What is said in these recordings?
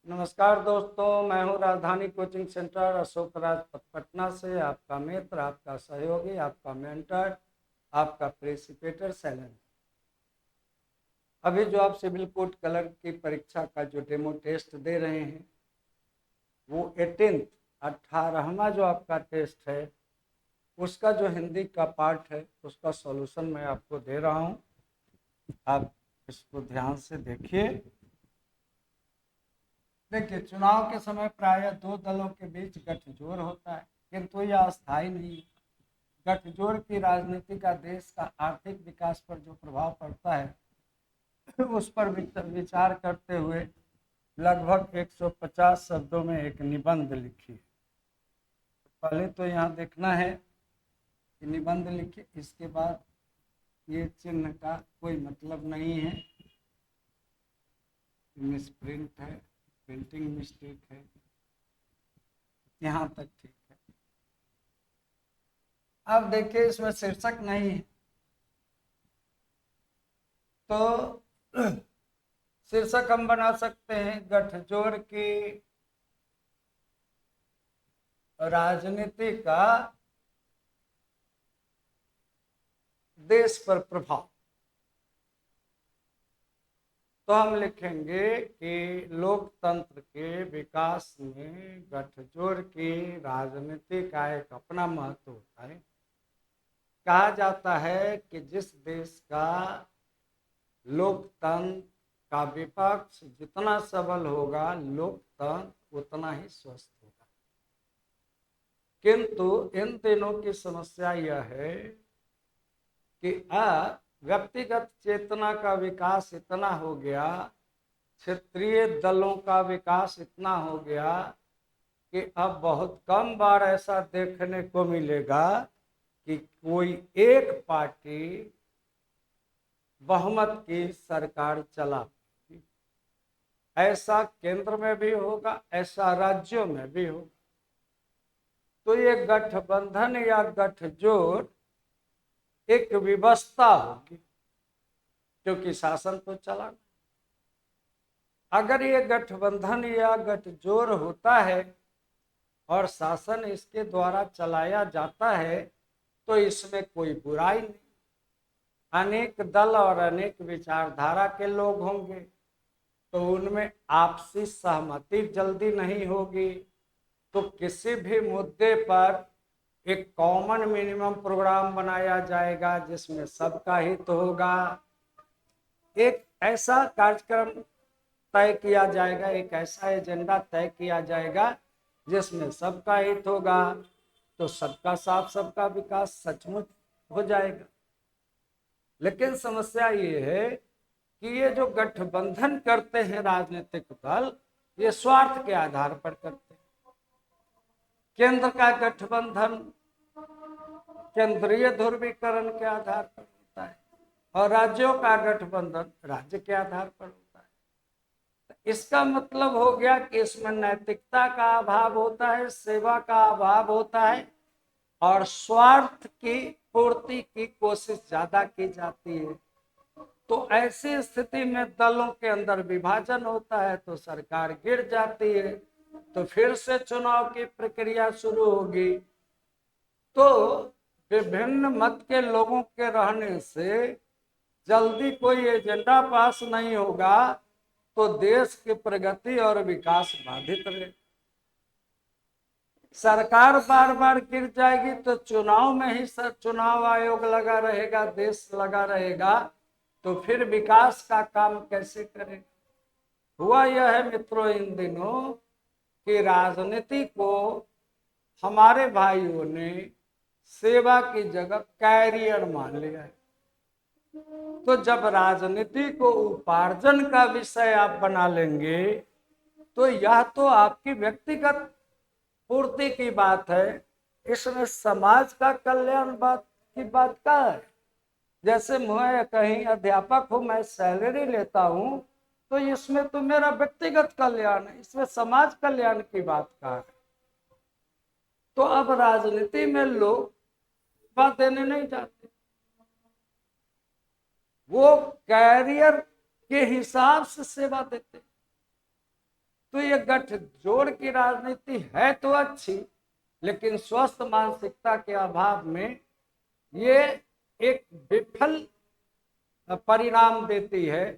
नमस्कार दोस्तों, मैं हूं राजधानी कोचिंग सेंटर अशोक राजपथ पटना से आपका मित्र, आपका सहयोगी, आपका मेंटर, आपका प्रेसिपेटर शैलेंद्र। अभी जो आप सिविल कोड कलर की परीक्षा का जो डेमो टेस्ट दे रहे हैं वो 18वां जो आपका टेस्ट है उसका जो हिंदी का पार्ट है उसका सॉल्यूशन मैं आपको दे रहा हूं। आप इसको ध्यान से देखिए। देखिए, चुनाव के समय प्रायः दो दलों के बीच गठजोड़ होता है, किंतु यह अस्थायी नहीं है। गठजोड़ की राजनीति का देश का आर्थिक विकास पर जो प्रभाव पड़ता है उस पर विचार करते हुए लगभग 150 शब्दों में एक निबंध लिखिए। पहले तो यहाँ देखना है कि निबंध लिखिए, इसके बाद ये चिन्ह का कोई मतलब नहीं है, मिसप्रिंट है, प्रिंटिंग मिस्टेक है, यहाँ तक ठीक है। अब देखिए, इसमें शीर्षक नहीं है तो शीर्षक हम बना सकते हैं गठजोड़ की राजनीति का देश पर प्रभाव। तो हम लिखेंगे कि लोकतंत्र के विकास में गठजोड़ की राजनीति का एक अपना महत्व होता है। कहा जाता है कि जिस देश का लोकतंत्र का विपक्ष जितना सबल होगा, लोकतंत्र उतना ही स्वस्थ होगा। किंतु इन दिनों की समस्या यह है कि अब व्यक्तिगत चेतना का विकास इतना हो गया, क्षेत्रीय दलों का विकास इतना हो गया कि अब बहुत कम बार ऐसा देखने को मिलेगा कि कोई एक पार्टी बहुमत की सरकार चला। ऐसा केंद्र में भी होगा, ऐसा राज्यों में भी होगा। तो ये गठबंधन या गठजोड़ एक व्यवस्था होगी, क्योंकि शासन तो चला। अगर ये गठबंधन या गठजोड़ होता है और शासन इसके द्वारा चलाया जाता है तो इसमें कोई बुराई नहीं। अनेक दल और अनेक विचारधारा के लोग होंगे तो उनमें आपसी सहमति जल्दी नहीं होगी, तो किसी भी मुद्दे पर एक कॉमन मिनिमम प्रोग्राम बनाया जाएगा जिसमें सबका हित होगा। एक ऐसा कार्यक्रम तय किया जाएगा, एक ऐसा एजेंडा तय किया जाएगा जिसमें सबका हित होगा, तो सबका साथ सबका विकास सचमुच हो जाएगा। लेकिन समस्या ये है कि ये जो गठबंधन करते हैं राजनीतिक दल, ये स्वार्थ के आधार पर करते हैं। केंद्र का गठबंधन केंद्रीय ध्रुवीकरण के आधार पर होता है और राज्यों का गठबंधन राज्य के आधार पर होता है। तो इसका मतलब हो गया कि इसमें नैतिकता का अभाव होता है, सेवा का अभाव होता है और स्वार्थ की पूर्ति की कोशिश ज्यादा की जाती है। तो ऐसी स्थिति में दलों के अंदर विभाजन होता है तो सरकार गिर जाती है, तो फिर से चुनाव की प्रक्रिया शुरू होगी। तो विभिन्न मत के लोगों के रहने से जल्दी कोई एजेंडा पास नहीं होगा, तो देश की प्रगति और विकास बाधित रहे। सरकार बार बार गिर जाएगी तो चुनाव में ही चुनाव आयोग लगा रहेगा, देश लगा रहेगा, तो फिर विकास का काम कैसे करेगा। हुआ यह है मित्रों इन दिनों कि राजनीति को हमारे भाइयों ने सेवा की जगह कैरियर मान लिया है। तो जब राजनीति को उपार्जन का विषय आप बना लेंगे तो यह तो आपकी व्यक्तिगत पूर्ति की बात है, इसमें समाज का कल्याण बात की बात का है। जैसे मैं कहीं अध्यापक हूं, मैं सैलरी लेता हूं, तो इसमें तो मेरा व्यक्तिगत कल्याण है, इसमें समाज कल्याण की बात का है। तो अब राजनीति में लोग बात देने नहीं जाते, वो कैरियर के हिसाब से सेवा देते। तो ये गठजोड़ की राजनीति है तो अच्छी, लेकिन स्वस्थ मानसिकता के अभाव में ये एक विफल परिणाम देती है।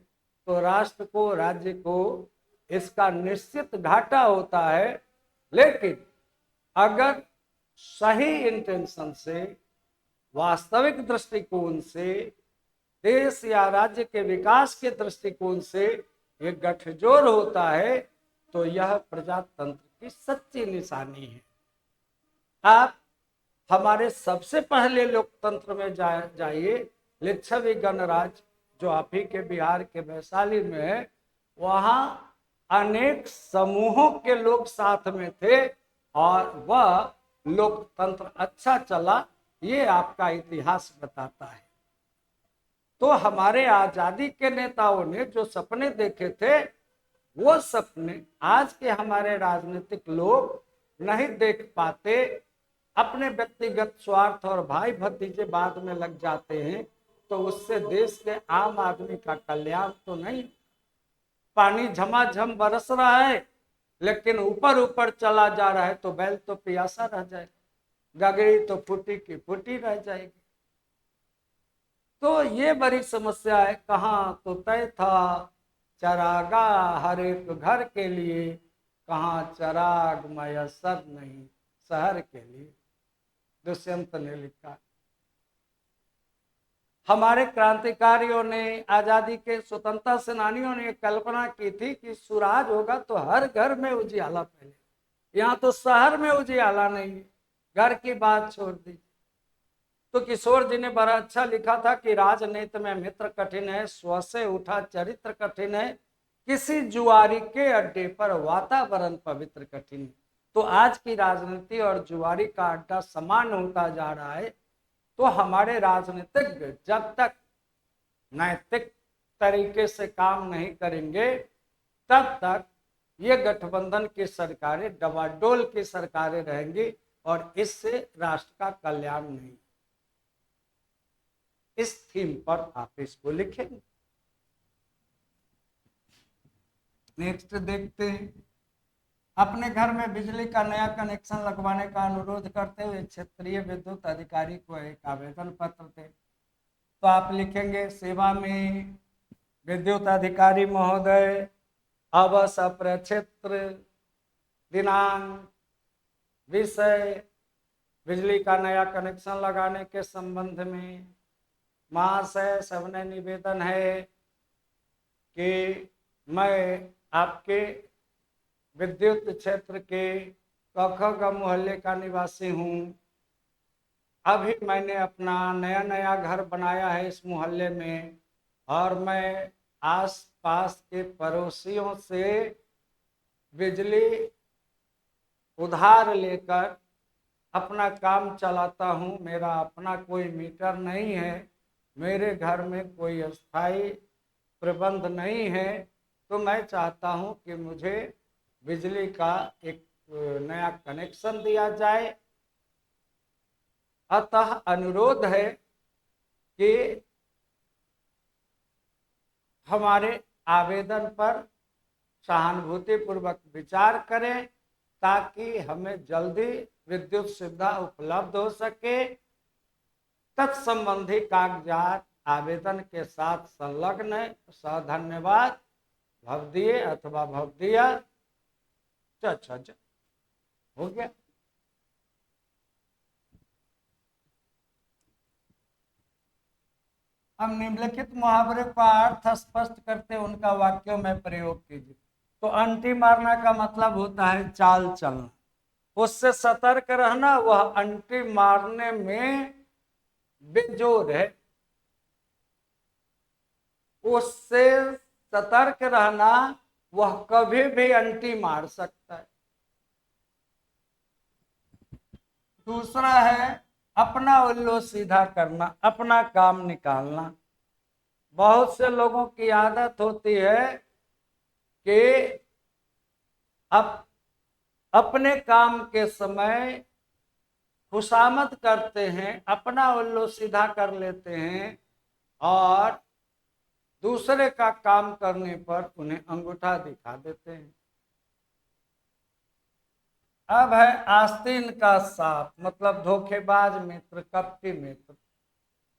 तो राष्ट्र को, राज्य को इसका निश्चित घाटा होता है। लेकिन अगर सही इंटेंशन से, वास्तविक दृष्टिकोण से, देश या राज्य के विकास के दृष्टिकोण से एक गठजोड़ होता है तो यह प्रजातंत्र की सच्ची निशानी है। आप हमारे सबसे पहले लोकतंत्र में जाइए, लिच्छवी गणराज्य जो आप ही के बिहार के वैशाली में है, वहां अनेक समूहों के लोग साथ में थे और वह लोकतंत्र अच्छा चला, ये आपका इतिहास बताता है। तो हमारे आजादी के नेताओं ने जो सपने देखे थे, वो सपने आज के हमारे राजनीतिक लोग नहीं देख पाते। अपने व्यक्तिगत स्वार्थ और भाई भतीजे बाद में लग जाते हैं, तो उससे देश के आम आदमी का कल्याण तो नहीं। पानी झमाझम बरस रहा है, लेकिन ऊपर ऊपर चला जा रहा है, तो बैल तो प्यासा रह जाएगा, गगरी तो फूटी की फूटी रह जाएगी। तो ये बड़ी समस्या है। कहाँ तो तय था चरागा हर एक घर के लिए, कहाँ चराग मयसर नहीं शहर के लिए, दुष्यंत ने लिखा। हमारे क्रांतिकारियों ने, आजादी के स्वतंत्रता सेनानियों ने कल्पना की थी कि सुराज होगा तो हर घर में उजियाला पहले। यहाँ तो शहर में उजियाला नहीं है, घर की बात छोड़ दी। तो किशोर जी ने बड़ा अच्छा लिखा था कि राजनीति में मित्र कठिन है, स्व से उठा चरित्र कठिन है, किसी जुआरी के अड्डे पर वातावरण पवित्र कठिन है। तो आज की राजनीति और जुआरी का अड्डा समान होता जा रहा है। तो हमारे राजनीतिज्ञ जब तक नैतिक तरीके से काम नहीं करेंगे, तब तक ये गठबंधन की सरकारें डबाडोल की सरकारें रहेंगी और इससे राष्ट्र का कल्याण नहीं। इस थीम पर आप इसको लिखेंगे। नेक्स्ट देखते हैं। अपने घर में बिजली का नया कनेक्शन लगवाने का अनुरोध करते हुए क्षेत्रीय विद्युत अधिकारी को एक आवेदन पत्र दे। तो आप लिखेंगे, सेवा में विद्युत अधिकारी महोदय, अवश्य प्रक्षेत्र, दिनांक, विषय, बिजली का नया कनेक्शन लगाने के संबंध में महाशय सबने निवेदन है कि मैं आपके विद्युत क्षेत्र के कखग मोहल्ले का निवासी हूँ। अभी मैंने अपना नया घर बनाया है इस मोहल्ले में, और मैं आस पास के पड़ोसियों से बिजली उधार लेकर अपना काम चलाता हूँ। मेरा अपना कोई मीटर नहीं है, मेरे घर में कोई अस्थायी प्रबंध नहीं है। तो मैं चाहता हूँ कि मुझे बिजली का एक नया कनेक्शन दिया जाए। अतः अनुरोध है कि हमारे आवेदन पर सहानुभूतिपूर्वक विचार करें, ताकि हमें जल्दी विद्युत सुविधा उपलब्ध हो सके। तत्संबंधी कागजात आवेदन के साथ संलग्न है। धन्यवाद, भवदीय अथवा भवदीया। अच्छा हो गया। अब निम्नलिखित मुहावरे का अर्थ स्पष्ट करते उनका वाक्यों में प्रयोग कीजिए। तो अंटी मारना का मतलब होता है चाल चलना, उससे सतर्क रहना। वह अंटी मारने में बेजोर है, उससे सतर्क रहना, वह कभी भी अंटी मार सकता है। दूसरा है अपना उल्लू सीधा करना, अपना काम निकालना। बहुत से लोगों की आदत होती है कि अपने काम के समय खुशामद करते हैं, अपना उल्लू सीधा कर लेते हैं, और दूसरे का काम करने पर उन्हें अंगूठा दिखा देते हैं। अब है आस्तीन का सांप, मतलब धोखेबाज मित्र, कपटी मित्र।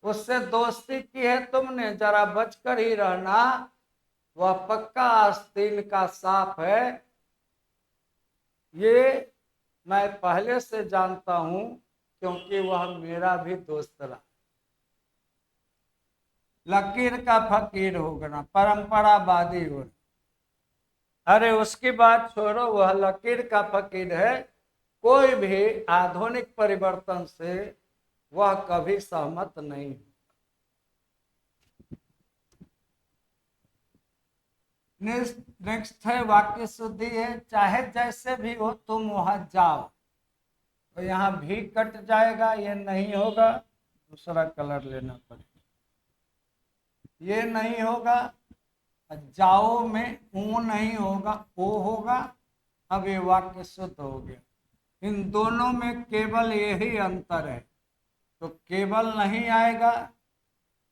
उससे दोस्ती की है तुमने, जरा बचकर ही रहना, वह पक्का आस्तीन का सांप है। ये मैं पहले से जानता हूं, क्योंकि वह मेरा भी दोस्त रहा। लकीर का फकीर होना, परंपरावादी होना। अरे उसकी बात छोड़ो, वह लकीर का फकीर है। कोई भी आधुनिक परिवर्तन से वह कभी सहमत नहीं। नेक्स्ट है वाक्य शुद्धि है, चाहे जैसे भी हो तुम वहां जाओ। तो यहाँ भी कट जाएगा, ये नहीं होगा, दूसरा कलर लेना पड़ेगा। ये नहीं होगा, जाओ में ऊ नहीं होगा, ओ होगा। अब ये वाक्य शुद्ध हो गया। इन दोनों में केवल यही अंतर है, तो केवल नहीं आएगा।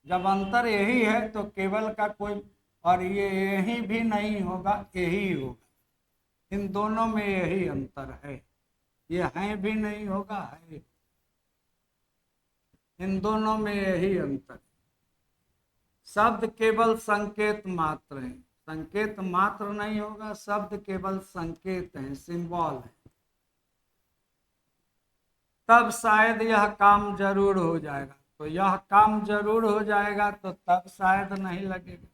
जब अंतर यही है तो केवल का कोई, और ये यही भी नहीं होगा, यही होगा। इन दोनों में यही अंतर है। ये है भी नहीं होगा, है। इन दोनों में यही अंतर। शब्द केवल संकेत मात्र है, संकेत मात्र नहीं होगा, शब्द केवल संकेत है, सिंबल है। तब शायद यह काम जरूर हो जाएगा, तो यह काम जरूर हो जाएगा, तो तब शायद नहीं लगेगा।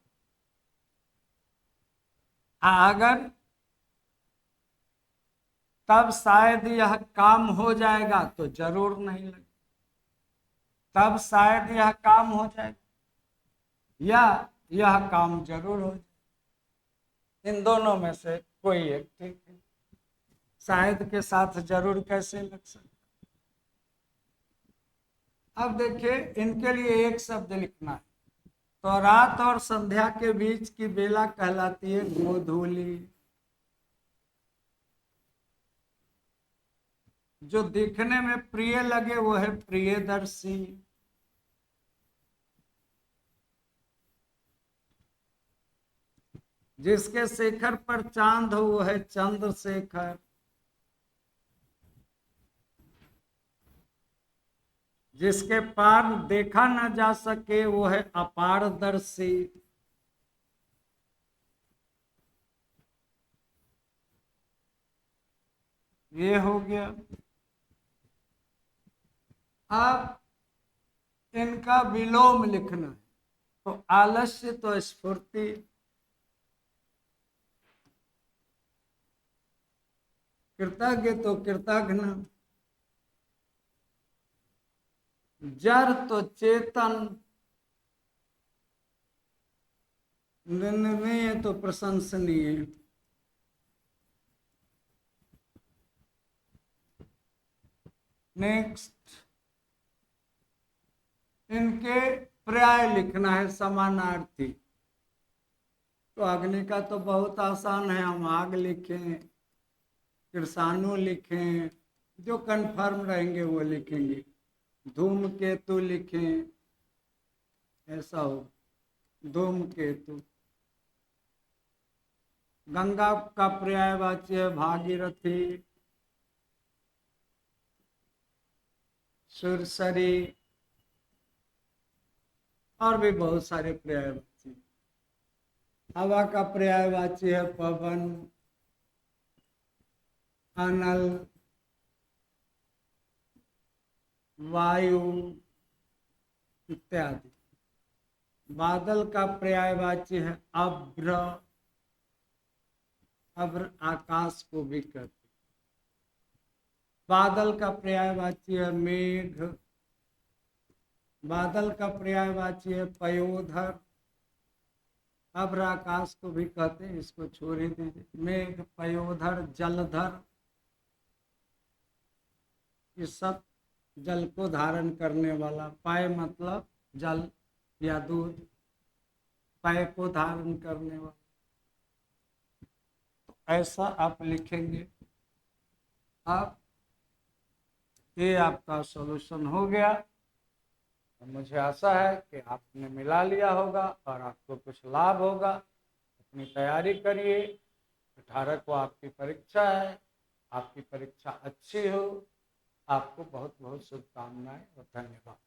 अगर तब शायद यह काम हो जाएगा, तो जरूर नहीं लगेगा। तब शायद यह काम हो जाएगा, या यह काम जरूर हो जाए। इन दोनों में से कोई एक ठीक है। शायद के साथ जरूर कैसे लग सकता। अब देखिए, इनके लिए एक शब्द लिखना है। तो रात और संध्या के बीच की बेला कहलाती है गोधूली। जो दिखने में प्रिय लगे वो है प्रियदर्शी। जिसके शेखर पर चांद हो वो है चंद्रशेखर। जिसके पार देखा न जा सके वो है अपारदर्शी। ये हो गया। अब इनका विलोम लिखना है। तो आलस्य तो स्फूर्ति, कृतज्ञ तो कृतघ्न, जड़ तो चेतन, निंदनीय तो प्रशंसनीय। नेक्स्ट, इनके पर्याय लिखना है समानार्थी। तो अग्नि का तो बहुत आसान है, हम आग लिखें, कृषाणु लिखें, जो कंफर्म रहेंगे वो लिखेंगे। धूमकेतु लिखें, ऐसा हो, धूमकेतु। गंगा का पर्यायवाची है भागीरथी, सुरसरी, और भी बहुत सारे पर्यायवाची। हवा का पर्यायवाची है पवन, अनल, वायु इत्यादि। बादल का पर्यायवाची है अभ्र, अभ्र आकाश को भी कहते। बादल का पर्यायवाची है मेघ, बादल का पर्यायवाची है पयोधर। अभ्र आकाश को भी कहते हैं, इसको छोड़ ही दीजिए। मेघ, पयोधर, जलधर, ये सब जल को धारण करने वाला। पाय मतलब जल या दूध, पाय को धारण करने वाला। तो ऐसा आप लिखेंगे। अब ये आपका सॉल्यूशन हो गया। तो मुझे आशा है कि आपने मिला लिया होगा और आपको कुछ लाभ होगा। अपनी तैयारी करिए, 18 को आपकी परीक्षा है। आपकी परीक्षा अच्छी हो। आपको बहुत बहुत शुभकामनाएं और धन्यवाद।